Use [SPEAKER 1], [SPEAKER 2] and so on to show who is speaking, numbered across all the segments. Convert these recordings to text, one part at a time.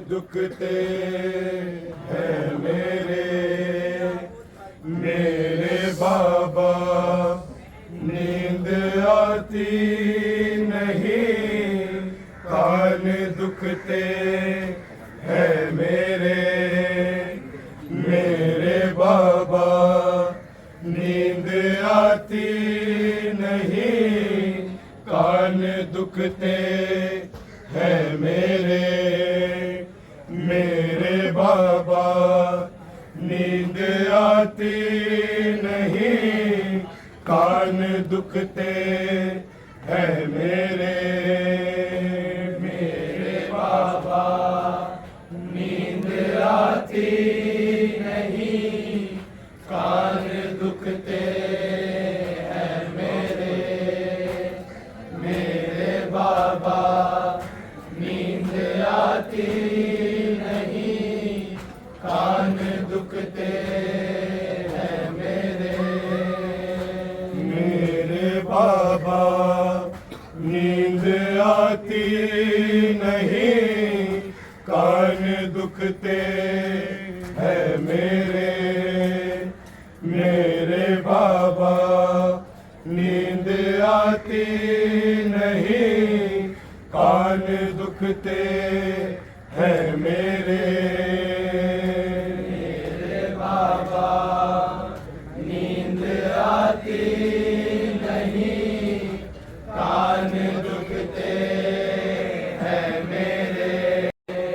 [SPEAKER 1] दुखते हैं मेरे बाबा, नींद आती नहीं, कान दुखते हैं मेरे बाबा, नींद आती नहीं, कान दुखते हैं मेरे बाबा, नींद आती नहीं, कान दुखते हैं मेरे बाबा, नींद आती नहीं, कान दुखते हैं मेरे बाबा, नींद आती नहीं, कान दुखते हैं मेरे बाबा, नींद आती नहीं, कान दुखते हैं मेरे बाबा, नींद आती नहीं, कान दुखते हैं मेरे बाबा, नींद आती नहीं, कान दुखते हैं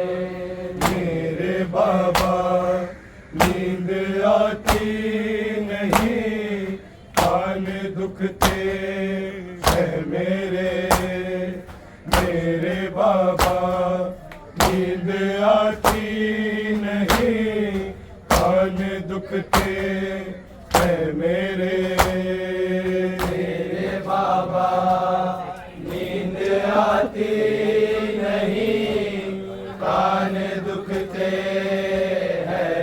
[SPEAKER 1] मेरे बाबा, नींद आती नहीं, कान दुखते हैं मेरे बाबा, नींद आती नहीं, कान दुखते हैं मेरे बाबा, नींद आती नहीं, कान दुखते हैं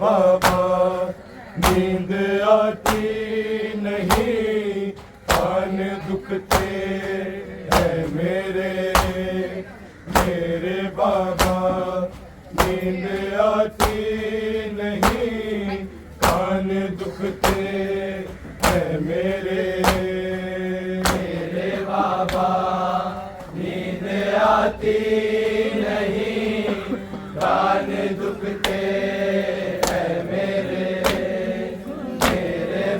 [SPEAKER 1] बाबा नींद आती नहीं, कान दुखते हैं मेरे बाबा नींद आती नहीं, कान दुखते हैं मेरे बाबा नींद आती नहीं, कान दुखते हैं मेरे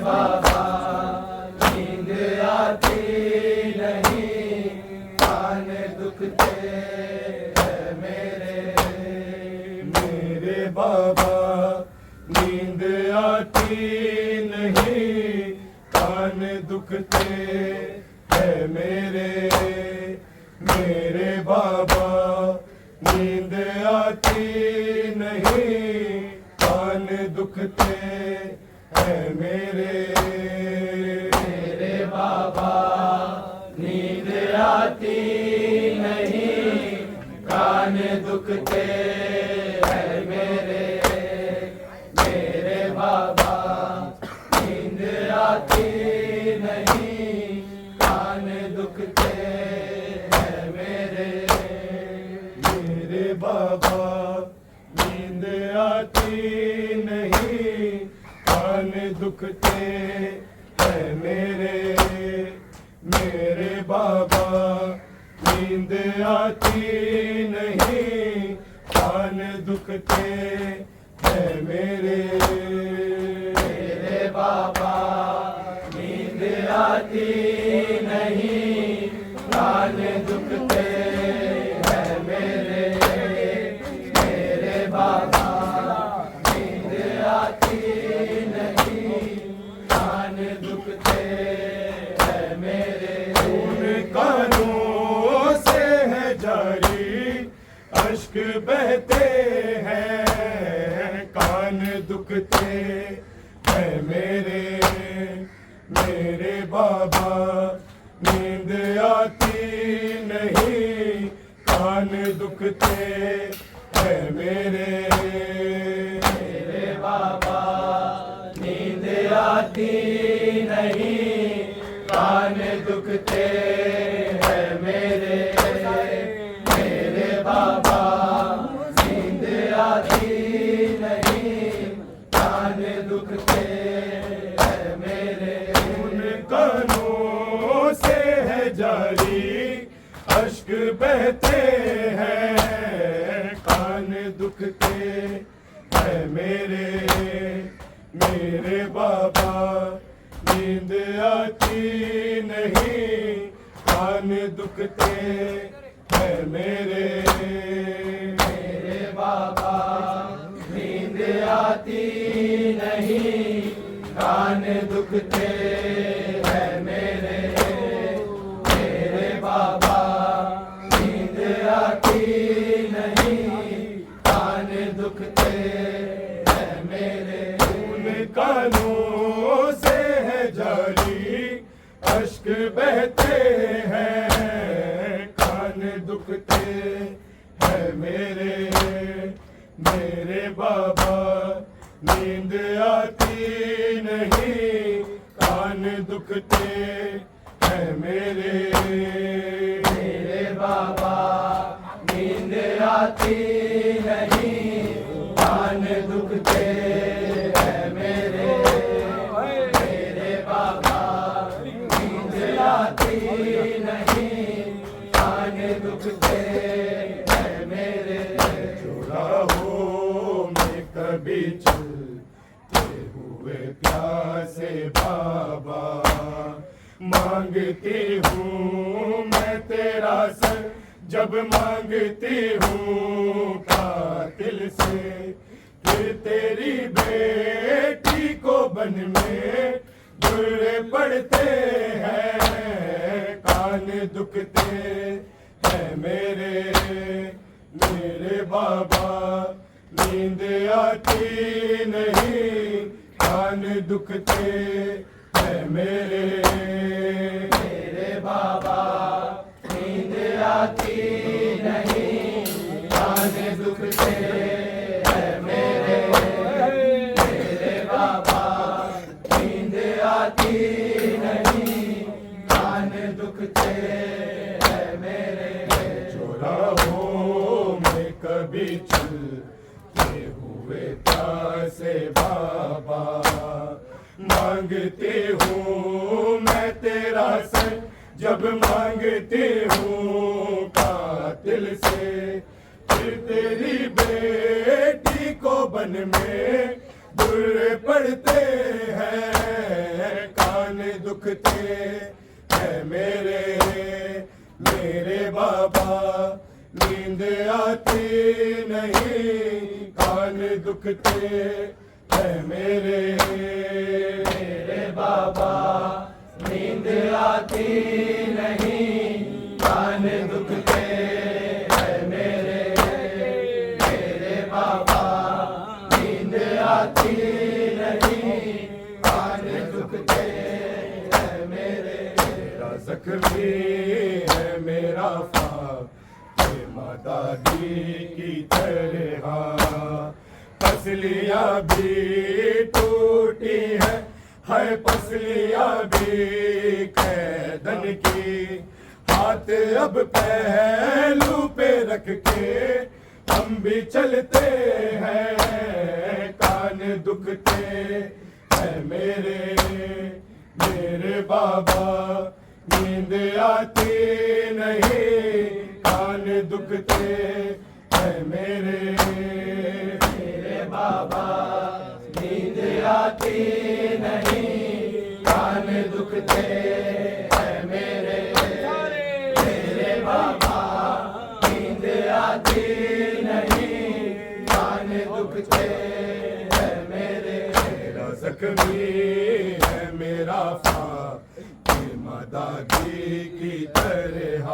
[SPEAKER 1] बाबा नींद आती नहीं, कान दुखते हैं मेरे बाबा नींद आती नहीं, कान दुखते हैं मेरे बाबा नींद आती नहीं, कान दुखते हैं मेरे बाबा नींद आती नहीं, कान दुखते हैं मेरे बाबा नींद आती नहीं, कान दुखते हैं मेरे बाबा नींद आती नहीं, कान दुखते हैं मेरे बाबा नींद आती नहीं, कान दुखते हैं मेरे बाबा नींद आती नहीं, कान दुखते हैं मेरे बाबा नींद आती नहीं, कान दुखते हैं मेरे उन कानों से है जारी अश्क बहते हैं, कान दुखते हैं मेरे बाबा नींद आती नहीं, कान दुखते हैं मेरे बाबा नींद आती नहीं, कान दुखते हैं मेरे बाबा नींद आती नहीं, कान दुखते हैं मेरे उन कानों से है जारी अश्क बहते हैं, कान दुखते हैं मेरे बाबा नींद आती नहीं, कान दुखते हैं मेरे बाबा नींद आती नहीं, कान दुखते हैं मेरे बाबा नींद आती नहीं, कान दुखते हैं मेरे उन कानों से है जारी अश्क बहते हैं, कान दुखते हैं मेरे बाबा नींद आती नहीं, कान दुखते हैं मेरे बाबा नींद आती नहीं, कान दुखते हैं मेरे बाबा नींद आती नहीं, कान दुखते हैं मेरे चौराहों में कभी चलते हुए प्यासे बाबा, मांगती हूँ मैं तेरा सर जब मांगती हूँ कातिल से, फिर तेरी बेटी को बन में बुरे पड़ते हैं, कान दुखते हैं मेरे बाबा नींद आती नहीं, कान दुखते हैं मेरे बाबा नींद आती नहीं, कान दुखते हैं मेरे से बाबा। मांगती हूँ मैं तेरा सर जब मांगती हूँ कातिल से, फिर तेरी बेटी को बन में दुर्रे पड़ते हैं, कान दुखते हैं मेरे मेरे बाबा। नींद आती नहीं, कान दुखते हैं मेरे मेरे बाबा। नींद आती नहीं, कान दुखते हैं मेरे मेरे बाबा। नींद आती नहीं, कान दुखते हैं मेरे। मेरा जख्मी है मेरा फातिमा दादी की तरह, पसलियाँ भी टूटी है पसलियाँ भी कैदन की। हाथ अब पहलू पे रख के हम भी चलते हैं, कान दुखते हैं मेरे मेरे बाबा। नींद आती नहीं, कान दुखते हैं मेरे मेरे बाबा। नींद आती नहीं, कान दुखते हैं मेरे मेरे बाबा। नींद आती नहीं, कान दुखते हैं मेरे। मेरा जख्मी है मेरा फातिमा दादी की तरह,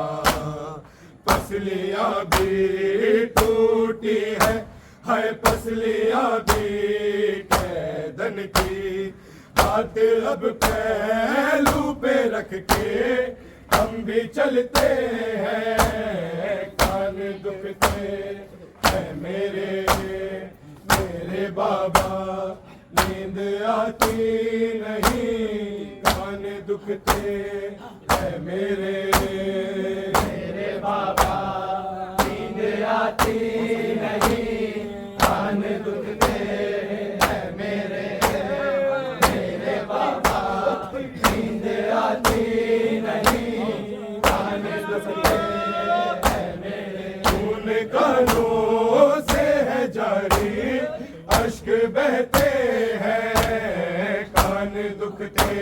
[SPEAKER 1] पसलियाँ भी टूटी है पसलियाँ भी कैदन की। हाथ अब पहलू पे रख के हम भी चलते हैं, कान दुखते हैं मेरे मेरे बाबा। नींद आती नहीं, कान दुखते हैं मेरे मेरे बाबा। नींद आती नहीं, कान दुखते हैं मेरे मेरे बाबा। नींद आती नहीं, कान दुखते हैं मेरे। खून कानों से है जारी, अश्क बहते हैं, कान दुखते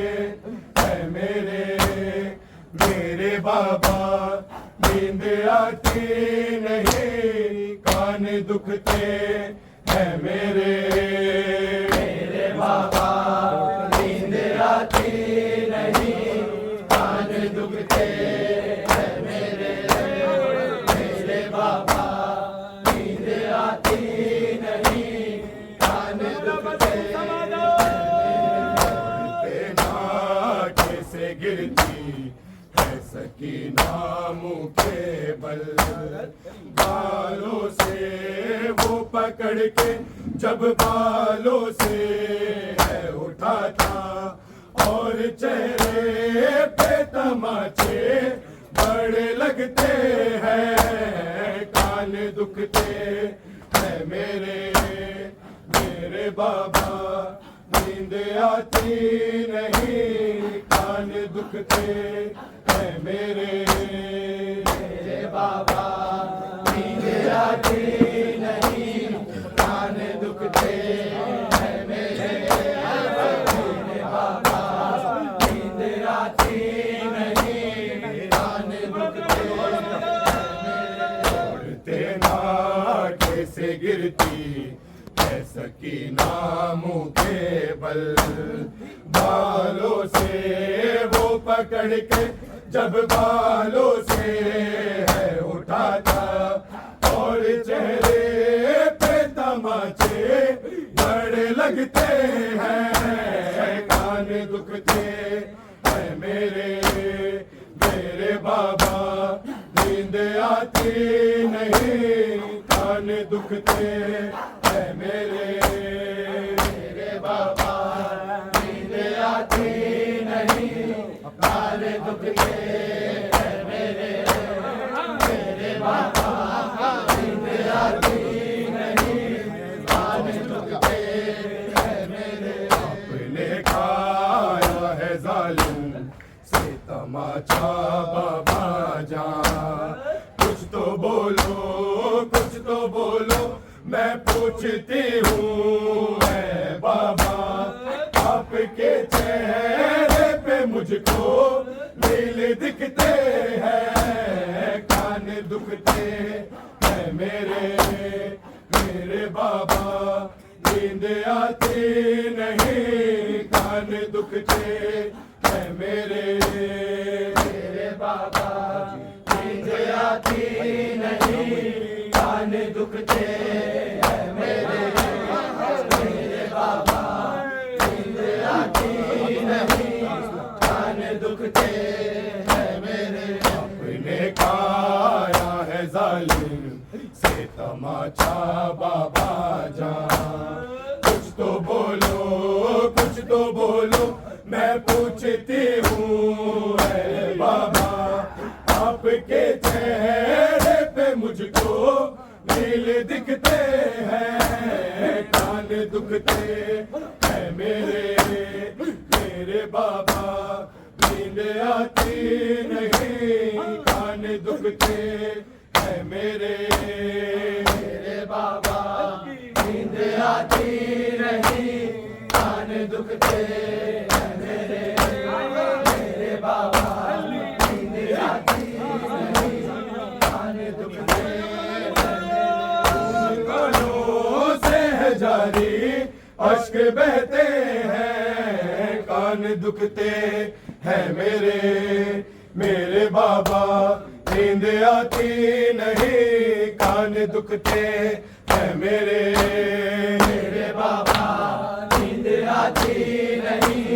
[SPEAKER 1] हैं मेरे मेरे बाबा। नींद आती नहीं, कान दुखते हैं मेरे मेरे बाबा। नींद आती नहीं, कान दुखते हैं मेरे मेरे बाबा। नींद आती नहीं, कान दुखते हैं। से गिरती है सकीना मुँह के बल, बालों से वो पकड़ के जब बालों से है उठाता, और चेहरे पे तमाचे बड़े लगते हैं, कान दुखते हैं मेरे मेरे बाबा। नींद आती नहीं, कान दुखते हैं मेरे मेरे बाबा। नींद आती नहीं, कान दुखते हैं मेरे मेरे बाबा। नींद आती नहीं, कान दुखते हैं मेरे। ना कैसे गिरती है सकीना मुँह के बल, बालों से वो पकड़ के जब बालों से है उठाता, और चेहरे पे तमाचे बड़े लगते हैं, कान दुखते हैं मेरे मेरे बाबा। नींद आती नहीं, कान दुखते हैं मेरे मेरे बाबा। नींद आती नहीं, कान दुखते हैं मेरे मेरे बाबा। नींद आती नहीं, कान दुखते मुझको नील दिखते हैं, कान दुखते हैं मेरे बाबा, नींद आती नहीं, कान दुखते हैं मेरे बाबा, नींद आती नहीं, कान दुखते हैं मेरे बाबा, नींद आती नहीं, कान दुखते हैं मेरे। अपने खाया है जालिम से तमाचा बाबा जान, कुछ तो बोलो मैं पूछती हूँ ऐ बाबा, आपके चेहरे पे मुझको नील दिखते हैं, कान दुखते हैं मेरे बाबा, नींद आती नहीं, कान दुखते हैं मेरे बाबा, नींद आती नहीं, कान दुखते हैं मेरे बाबा, नींद आती नहीं, कान दुखते हैं। गलों से है जारी अश्क बहते हैं, कान दुखते हैं मेरे बाबा, नींद आती नहीं, कान दुखते हैं मेरे बाबा, नींद आती नहीं,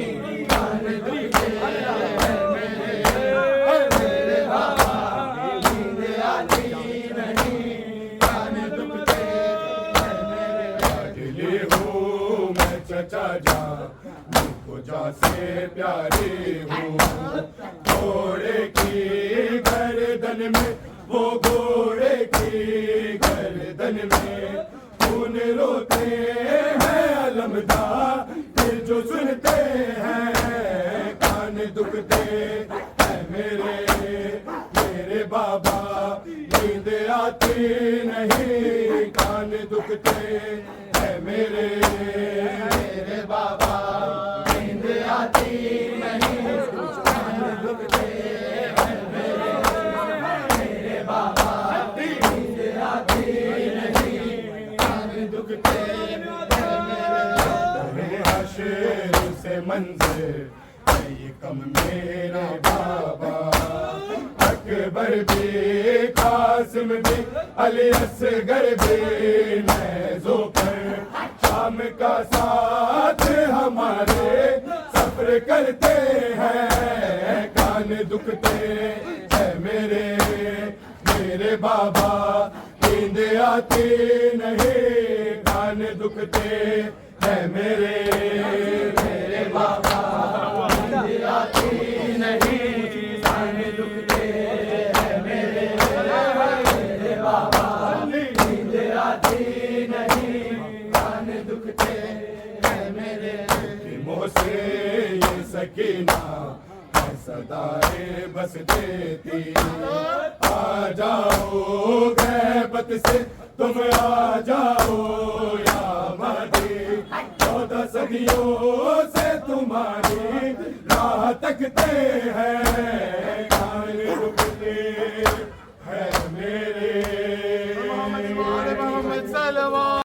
[SPEAKER 1] कान दुखते हैं मेरे बाबा, नींद आती नहीं, कान दुखते हैं मेरे। दिली हूँ मैं चचा जान, मुझको जा से प्यारी हूँ, घोड़े की गर्दन में, वो घोड़े की गर्दन में खून रोते हैं अलमदा, फिर जो सुनते हैं, कान दुखते हैं मेरे बाबा, नींद आती नहीं, कान दुखते हैं मेरे बाबा, नींद आती नहीं, कान दुखते हैं मेरे बाबा, नींद आती नहीं, कान दुखते हैं मेरे। हश्र से मंज़िल ये कम मेरे बाबा, अकबर भी, कासिम भी, अली असगर भी, नैज़ों पर शाम का साथ हमारे सफर करते हैं, कान दुखते हैं मेरे बाबा, नींद आती नहीं, कान दुखते हैं मेरे बाबा, नींद आती नहीं, कान दुखते हैं मेरे बाबा, नींद आती नहीं, कान दुखते हैं मेरे। मुझसे ये सकीना सदाए बस देती, आ जाओ गैबत से तुम, आ जाओ या मदी, 14 सदियों से तुम्हारी राह तकते हैं,